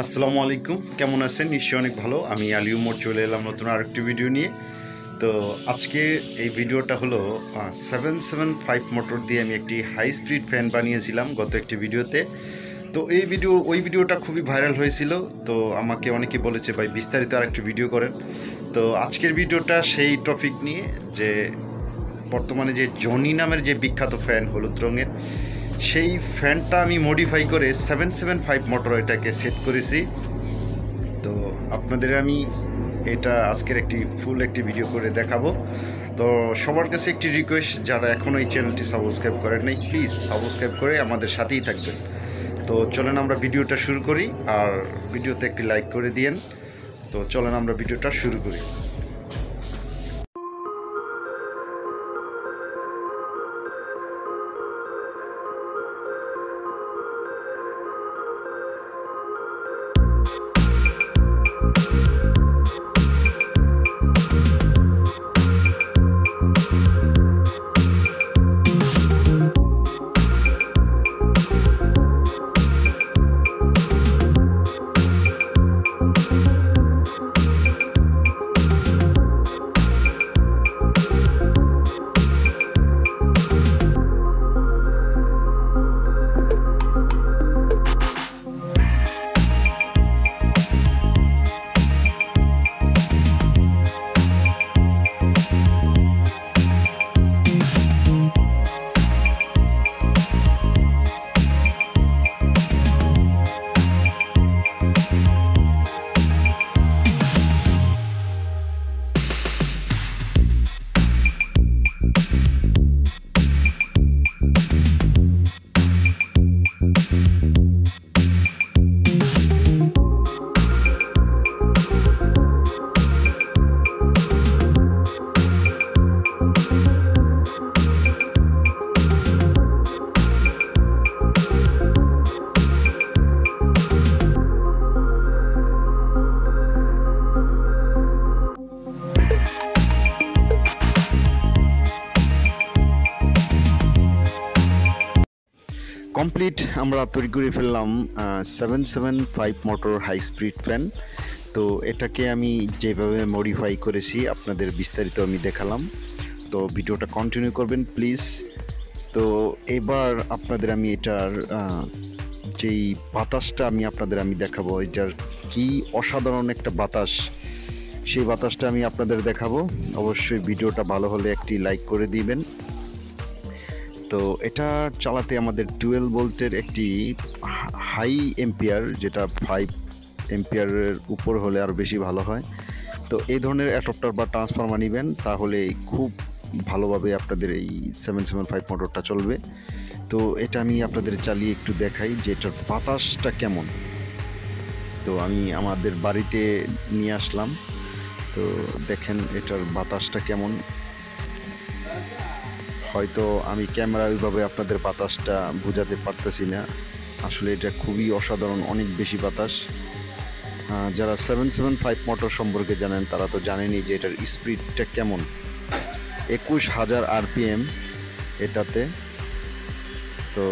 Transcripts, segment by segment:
আসসালামু আলাইকুম, কেমন আছেন? নিশ্চয়ই অনেক ভালো। আমি আলী উমর চলে এলাম নতুন আরেকটি ভিডিও নিয়ে। তো আজকে এই ভিডিওটা হলো 775 মোটর দিয়ে আমি একটি হাই স্পিড ফ্যান বানিয়েছিলাম গত একটি ভিডিওতে। তো ওই ভিডিওটা খুবই ভাইরাল হয়েছিল। তো আমাকে অনেকে বলেছে ভাই বিস্তারিত আরেকটি ভিডিও করেন। তো আজকের ভিডিওটা সেই টপিক নিয়ে যে বর্তমানে যে জনি নামের যে বিখ্যাত ফ্যান হলুদ রঙের, সেই ফ্যানটা আমি মডিফাই করে 775 মোটর এটাকে সেট করেছি। তো আপনাদের আমি এটা আজকের ফুল একটি ভিডিও করে দেখাবো। তো সবার কাছে একটি রিকোয়েস্ট, যারা এখনও এই চ্যানেলটি সাবস্ক্রাইব করেন নাই, প্লিজ সাবস্ক্রাইব করে আমাদের সাথেই থাকবেন। তো চলেন আমরা ভিডিওটা শুরু করি, আর ভিডিওতে একটি লাইক করে দিয়েন। তো চলেন আমরা ভিডিওটা শুরু করি। কমপ্লিট আমরা তৈরি করে ফেললাম 775 মোটর হাই স্পিড ফ্যান। তো এটাকে আমি যেভাবে মডিফাই করেছি আপনাদের বিস্তারিত আমি দেখালাম। তো ভিডিওটা কন্টিনিউ করবেন প্লিজ। তো এবার আপনাদের আমি এটার যেই বাতাসটা আপনাদের দেখাবো, এটার কি অসাধারণ একটা বাতাস, সেই বাতাসটা আমি আপনাদের দেখাবো। অবশ্যই ভিডিওটা ভালো হলে একটি লাইক করে দিবেন। তো এটা চালাতে আমাদের 12 ভোল্টের একটি হাই এম্পিয়ার, যেটা 5 এম্পিয়ারের উপর হলে আরও বেশি ভালো হয়। তো এই ধরনের অ্যাডাপ্টার বা ট্রান্সফরমার নেবেন, তাহলে খুব ভালোভাবে আপনাদের এই 775 মোটরটা চলবে। তো এটা আমি আপনাদের চালিয়ে একটু দেখাই যে এটার বাতাসটা কেমন। তো আমি আমাদের বাড়িতে নিয়ে আসলাম, তো দেখেন এটার বাতাসটা কেমন। হয়তো আমি ক্যামেরা ওইভাবে আপনাদের বাতাসটা বোঝাতে পারতেছি না, আসলে এটা খুবই অসাধারণ, অনেক বেশি বাতাস। যারা 775 মোটর সম্পর্কে জানেন তারা তো জানেনই যে এটার স্পিডটা কেমন। 21,000 RPM এটাতে। তো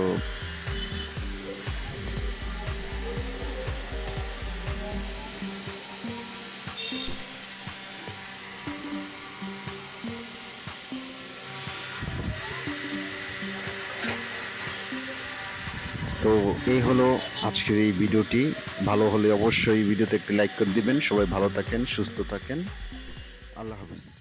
তো এই হলো আজকের এই ভিডিওটি। ভালো হলে অবশ্যই ভিডিওতে একটি লাইক করে দিবেন। সবাই ভালো থাকেন, সুস্থ থাকেন। আল্লাহ হাফেজ।